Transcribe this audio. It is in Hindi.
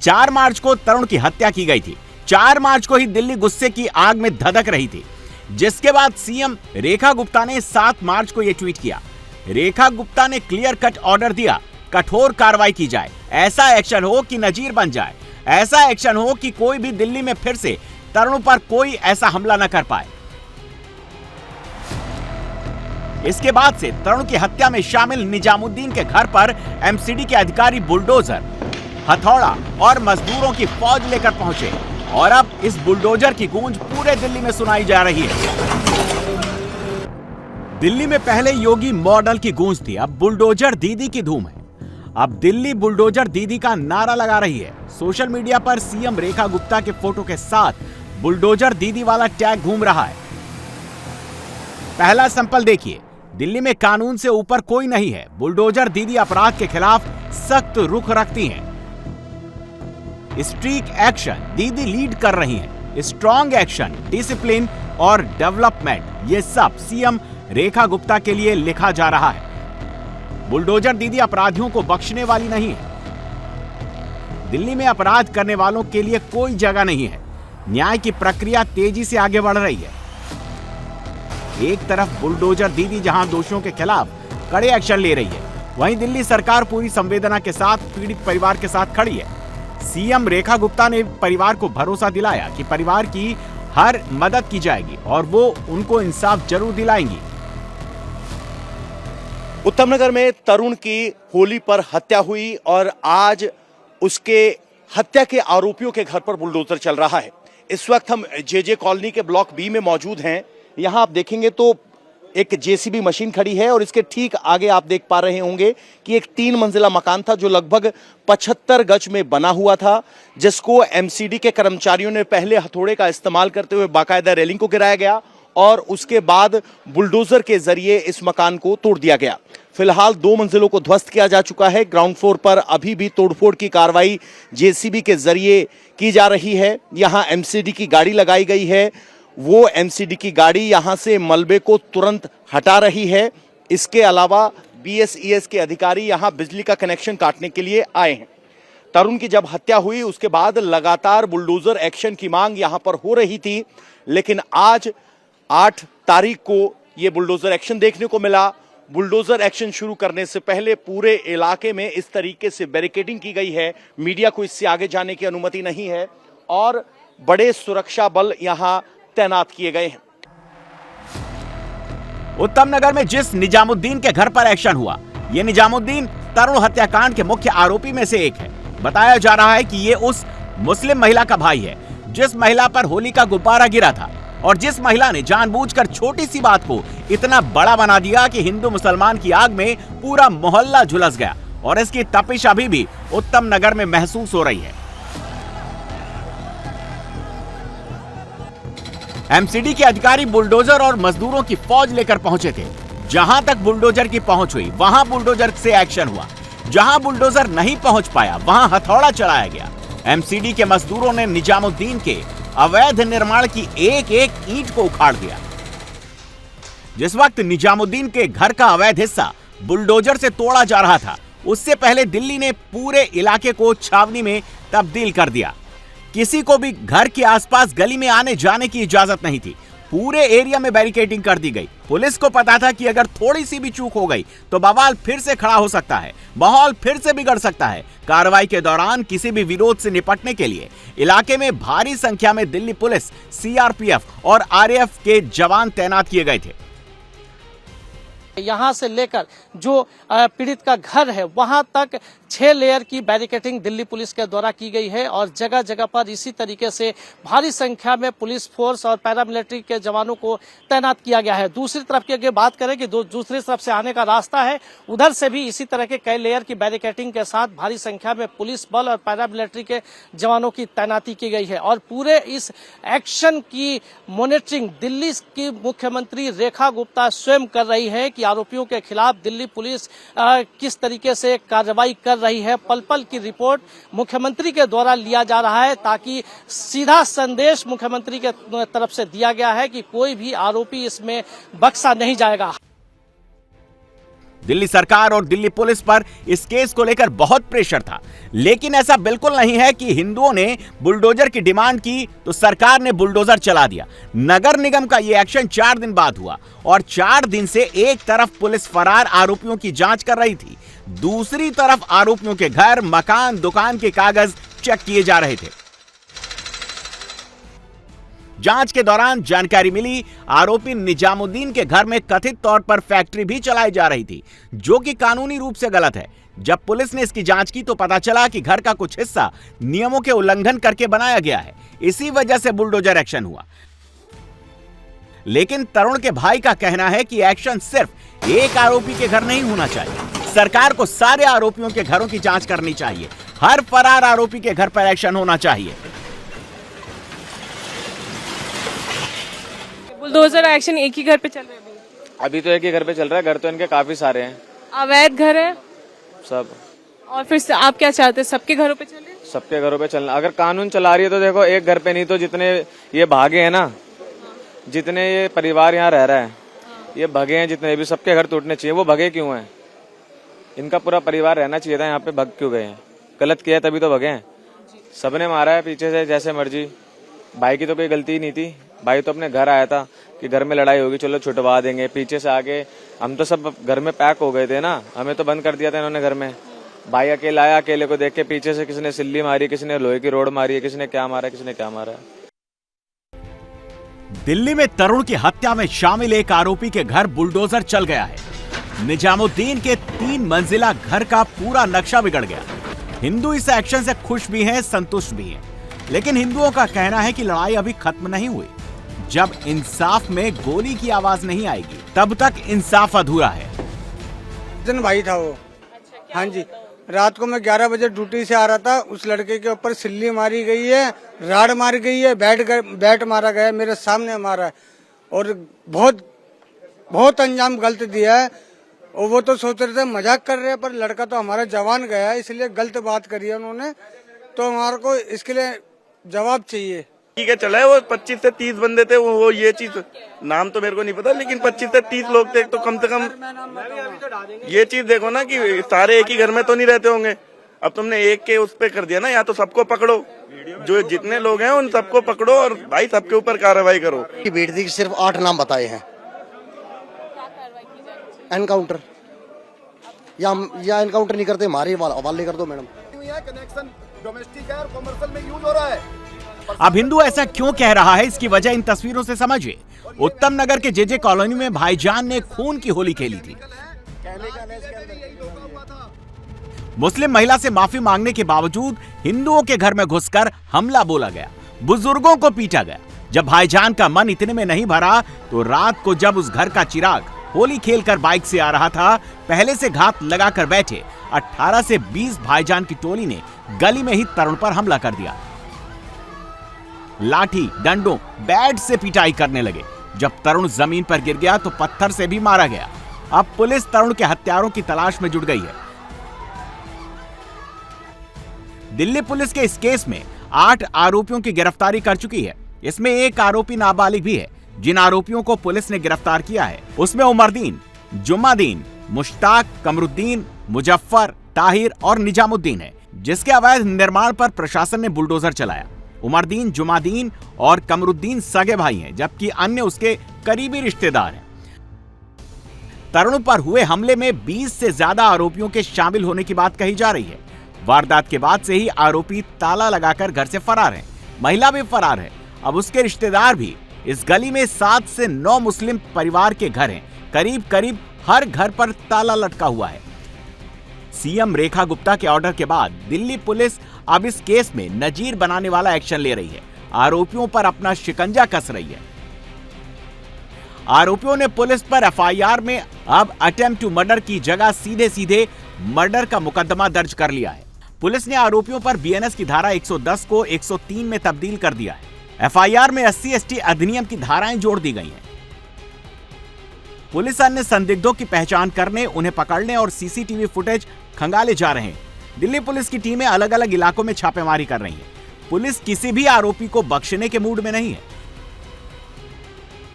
4 मार्च को तरुण की हत्या की गई थी। 4 मार्च को ही दिल्ली गुस्से की आग में धधक रही थी, जिसके बाद सीएम रेखा गुप्ता ने 7 मार्च को यह ट्वीट किया। रेखा गुप्ता ने क्लियर कट ऑर्डर दिया, कठोर कार्रवाई की जाए, ऐसा एक्शन हो कि नजीर बन जाए, ऐसा एक्शन हो कि कोई भी दिल्ली में फिर से तरुण पर कोई ऐसा हमला न कर पाए। इसके बाद से तरुण की हत्या में शामिल निजामुद्दीन के घर पर एमसीडी के अधिकारी बुलडोजर, हथौड़ा और मजदूरों की फौज लेकर पहुंचे और अब इस बुलडोजर की गूंज पूरे दिल्ली में सुनाई जा रही है। दिल्ली में पहले योगी मॉडल की गूंज थी, अब बुलडोजर दीदी की धूम है। अब दिल्ली बुलडोजर दीदी का नारा लगा रही है। सोशल मीडिया पर सीएम रेखा गुप्ता के फोटो के साथ बुलडोजर दीदी वाला टैग घूम रहा है। पहला सैंपल देखिए। दिल्ली में कानून से ऊपर कोई नहीं है। बुलडोजर दीदी अपराध के खिलाफ सख्त रुख रखती हैं। स्ट्रिक्ट एक्शन दीदी लीड कर रही हैं। स्ट्रॉन्ग एक्शन, डिसिप्लिन और डेवलपमेंट, ये सब सीएम रेखा गुप्ता के लिए लिखा जा रहा है। बुलडोजर दीदी अपराधियों को बख्शने वाली नहीं है। दिल्ली में अपराध करने वालों के लिए कोई जगह नहीं है। न्याय की प्रक्रिया तेजी से आगे बढ़ रही है। एक तरफ बुलडोजर दीदी जहां दोषियों के खिलाफ कड़े एक्शन ले रही है, वहीं दिल्ली सरकार पूरी संवेदना के साथ पीड़ित परिवार के साथ खड़ी है। सीएम रेखा गुप्ता ने परिवार को भरोसा दिलाया कि परिवार की हर मदद की जाएगी और वो उनको इंसाफ जरूर दिलाएंगी। उत्तम नगर में तरुण की होली पर हत्या हुई और आज उसके हत्या के आरोपियों के घर पर बुलडोजर चल रहा है। इस वक्त हम जेजे कॉलोनी के ब्लॉक बी में मौजूद हैं। यहाँ आप देखेंगे तो एक जेसीबी मशीन खड़ी है और इसके ठीक आगे आप देख पा रहे होंगे कि एक 3 मंजिला मकान था जो लगभग 75 गज में बना हुआ था, जिसको एमसीडी के कर्मचारियों ने पहले हथौड़े का इस्तेमाल करते हुए बाकायदा रेलिंग को गिराया गया और उसके बाद बुलडोजर के जरिए इस मकान को तोड़ दिया गया। फिलहाल 2 मंजिलों को ध्वस्त किया जा चुका है। ग्राउंड फ्लोर पर अभी भी तोड़फोड़ की कार्रवाई जेसीबी के जरिए की जा रही है। यहाँ एमसीडी की गाड़ी लगाई गई है। वो एमसीडी की गाड़ी यहां से मलबे को तुरंत हटा रही है। इसके अलावा बीएसईएस के अधिकारी यहां बिजली का कनेक्शन काटने के लिए आए हैं। तरुण की जब हत्या हुई उसके बाद लगातार बुलडोजर एक्शन की मांग यहां पर हो रही थी, लेकिन आज 8 तारीख को ये बुलडोजर एक्शन देखने को मिला। बुलडोजर एक्शन शुरू करने से पहले पूरे इलाके में इस तरीके से बैरिकेडिंग की गई है। मीडिया को इससे आगे जाने की अनुमति नहीं है और बड़े सुरक्षा बल यहां तैनात किए गए हैं। उत्तम नगर में जिस निजामुद्दीन के घर पर एक्शन हुआ, ये निजामुद्दीन तरुण हत्याकांड के मुख्य आरोपी में से एक है। बताया जा रहा है कि ये उस मुस्लिम महिला का भाई है जिस महिला पर होली का गुब्बारा गिरा था और जिस महिला ने जानबूझकर छोटी सी बात को इतना बड़ा बना दिया कि हिंदू मुसलमान की आग में पूरा मोहल्ला झुलस गया और इसकी तपिश अभी भी उत्तम नगर में महसूस हो रही है। एमसीडी के अधिकारी बुलडोजर और मजदूरों की फौज लेकर पहुंचे थे। जहां तक बुलडोजर की पहुंच हुई वहां बुलडोजर से एक्शन हुआ। जहां बुलडोजर नहीं पहुंच पाया वहां हथौड़ा चलाया गया। एमसीडी के मजदूरों ने निजामुद्दीन के अवैध निर्माण की एक एक ईंट को उखाड़ दिया। जिस वक्त निजामुद्दीन के घर का अवैध हिस्सा बुलडोजर से तोड़ा जा रहा था, उससे पहले दिल्ली ने पूरे इलाके को छावनी में तब्दील कर दिया। किसी को भी घर के आसपास गली में आने जाने की इजाजत नहीं थी। पूरे एरिया में बैरिकेडिंग कर दी गई। पुलिस को पता था कि अगर थोड़ी सी भी चूक हो गई तो बवाल फिर से खड़ा हो सकता है, माहौल फिर से बिगड़ सकता है। कार्रवाई के दौरान किसी भी विरोध से निपटने के लिए इलाके में भारी संख्या में दिल्ली पुलिस, सीआरपीएफ और आरएएफ के जवान तैनात किए गए थे। यहाँ से लेकर जो पीड़ित का घर है वहां तक 6 लेयर की बैरिकेडिंग दिल्ली पुलिस के द्वारा की गई है और जगह जगह पर इसी तरीके से भारी संख्या में पुलिस फोर्स और पैरामिलिट्री के जवानों को तैनात किया गया है। दूसरी तरफ की अगर बात करें कि दूसरी तरफ से आने का रास्ता है, उधर से भी इसी तरह के कई लेयर की बैरिकेडिंग के साथ भारी संख्या में पुलिस बल और पैरामिलिट्री के जवानों की तैनाती की गई है और पूरे इस एक्शन की मॉनिटरिंग दिल्ली की मुख्यमंत्री रेखा गुप्ता स्वयं कर रही है कि आरोपियों के खिलाफ दिल्ली पुलिस किस तरीके से कार्रवाई कर रही है। पल पल की रिपोर्ट मुख्यमंत्री के द्वारा लिया जा रहा है ताकि सीधा संदेश मुख्यमंत्री के तरफ से दिया गया है कि कोई भी आरोपी इसमें बख्शा नहीं जाएगा। दिल्ली सरकार और दिल्ली पुलिस पर इस केस को लेकर बहुत प्रेशर था, लेकिन ऐसा बिल्कुल नहीं है कि हिंदुओं ने बुलडोजर की डिमांड की तो सरकार ने बुलडोजर चला दिया। नगर निगम का यह एक्शन 4 दिन बाद हुआ और 4 दिन से एक तरफ पुलिस फरार आरोपियों की जांच कर रही थी, दूसरी तरफ आरोपियों के घर, मकान, दुकान के कागज चेक किए जा रहे थे। जांच के दौरान जानकारी मिली, आरोपी निजामुद्दीन के घर में कथित तौर पर फैक्ट्री भी चलाई जा रही थी, जो कि कानूनी रूप से गलत है। जब पुलिस ने इसकी जांच की तो पता चला कि घर का कुछ हिस्सा नियमों के उल्लंघन करके बनाया गया है, इसी वजह से बुलडोजर एक्शन हुआ। लेकिन तरुण के भाई का कहना है कि एक्शन सिर्फ एक आरोपी के घर नहीं होना चाहिए, सरकार को सारे आरोपियों के घरों की जांच करनी चाहिए, हर फरार आरोपी के घर पर एक्शन होना चाहिए। बुलडोजर एक्शन एक ही घर पे चल रहा है अभी तो एक ही घर पे चल रहा है। घर तो इनके काफी सारे हैं, अवैध घर है सब। और फिर से आप क्या चाहते हैं, सबके घरों पे चले? सबके घरों पे चलना, अगर कानून चला रही है तो देखो एक घर पे नहीं तो जितने ये भागे हैं ना, जितने ये परिवार यहाँ रह रहा है, ये भगे हैं जितने भी, सबके घर टूटने चाहिए। वो भगे क्यों हैं? इनका पूरा परिवार रहना चाहिए था, यहाँ पे भग क्यों गए हैं? गलत किया तभी तो भगे हैं। सबने मारा है पीछे से जैसे मर्जी, भाई की तो कोई गलती ही नहीं थी। भाई तो अपने घर आया था कि घर में लड़ाई होगी, चलो छुटवा देंगे। पीछे से आके हम तो सब घर में पैक हो गए थे ना, हमें तो बंद कर दिया था इन्होंने घर में। भाई अकेला आया, अकेले को देख के पीछे से किसी ने सिल्ली मारी, किसी ने लोहे की रोड मारी है, किसी ने क्या मारा, किसी ने क्या मारा। दिल्ली में तरुण की हत्या में शामिल एक आरोपी के घर बुलडोजर चल गया है। निजामुद्दीन के 3 मंजिला घर का पूरा नक्शा बिगड़ गया। हिंदू इस एक्शन से खुश भी हैं, संतुष्ट भी हैं, लेकिन हिंदुओं का कहना है कि लड़ाई अभी खत्म नहीं हुई। जब इंसाफ में गोली की आवाज नहीं आएगी तब तक इंसाफ अधूरा है। दिन भाई था वो। हाँ जी, रात को मैं 11 बजे ड्यूटी से आ रहा था, उस लड़के के ऊपर सिल्ली मारी गई है, राड मारी गई है, बैट मारा गया है, मेरे सामने मारा है और बहुत अंजाम गलत दिया है। और वो तो सोच रहे थे मजाक कर रहे हैं, पर लड़का तो हमारा जवान गया है, इसलिए गलत बात करी है उन्होंने। तो हमारे को इसके लिए जवाब चाहिए। ठीक है, चला है। वो 25 से 30 बंदे थे, वो ये चीज नाम तो मेरे को नहीं पता, लेकिन 25 से 30 लोग थे। तो कम से कम ये चीज देखो ना कि सारे एक ही घर में तो नहीं रहते होंगे। अब तुमने एक के उस पे कर दिया ना, या तो सबको पकड़ो, जो जितने लोग हैं उन सबको पकड़ो और भाई सबके ऊपर कार्रवाई करो। बेटी के सिर्फ 8 नाम बताए हैं। एनकाउंटर या एनकाउंटर नहीं करते, हमारे हवाले कर दो मैडम। कनेक्शन डोमेस्टिक है और कमर्शियल में यूज हो रहा है। अब हिंदू ऐसा क्यों कह रहा है, इसकी वजह इन तस्वीरों से समझिए। उत्तम नगर के जेजे कॉलोनी में भाईजान ने खून की होली खेली थी। मुस्लिम महिला से माफी मांगने के बावजूद हिंदुओं के घर में घुसकर हमला बोला गया, बुजुर्गों को पीटा गया। जब भाईजान का मन इतने में नहीं भरा तो रात को जब उस घर का चिराग होली खेलकर बाइक से आ रहा था, पहले से घात लगाकर बैठे 18 से 20 भाईजान की टोली ने गली में ही तरुण पर हमला कर दिया। लाठी, डंडों, बैट से पिटाई करने लगे। जब तरुण जमीन पर गिर गया तो पत्थर से भी मारा गया। अब पुलिस तरुण के हत्यारों की तलाश में जुट गई है। दिल्ली पुलिस के इस केस में 8 आरोपियों की गिरफ्तारी कर चुकी है। इसमें एक आरोपी नाबालिग भी है। जिन आरोपियों को पुलिस ने गिरफ्तार किया है उसमें उमरदीन, जुम्मादीन, मुश्ताक, कमरुद्दीन, मुजफ्फर, ताहिर और निजामुद्दीन है, जिसके अवैध निर्माण पर प्रशासन ने बुलडोजर चलाया। उमरदीन, जुम्मादीन और कमरुद्दीन सगे भाई हैं, जबकि अन्य उसके करीबी रिश्तेदार हैं। तरुण पर हुए हमले में 20 से ज्यादा आरोपियों के शामिल होने की बात कही जा रही है। वारदात के बाद से ही आरोपी ताला लगाकर घर से फरार हैं। महिला भी फरार है। अब उसके रिश्तेदार भी। इस गली में 7 से 9 मुस्लिम परिवार के घर हैं। करीब करीब हर घर पर ताला लटका हुआ है। सीएम रेखा गुप्ता के ऑर्डर के बाद दिल्ली पुलिस अब इस केस में नजीर बनाने वाला एक्शन ले रही है। आरोपियों पर अपना शिकंजा कस रही है। आरोपियों ने पुलिस पर एफआईआर में अब अटेम्प्ट टू मर्डर की जगह सीधे सीधे मर्डर का मुकदमा दर्ज कर लिया है। पुलिस ने आरोपियों पर बीएनएस की धारा 110 को 103 में तब्दील कर दिया है। एफआईआर में SC/ST अधिनियम की धाराएं जोड़ दी गई हैं। पुलिस अन्य संदिग्धों की पहचान करने, उन्हें पकड़ने और सीसीटीवी फुटेज खंगाले जा रहे हैं। दिल्ली पुलिस की टीमें अलग अलग इलाकों में छापेमारी कर रही हैं। पुलिस किसी भी आरोपी को बख्शने के मूड में नहीं है।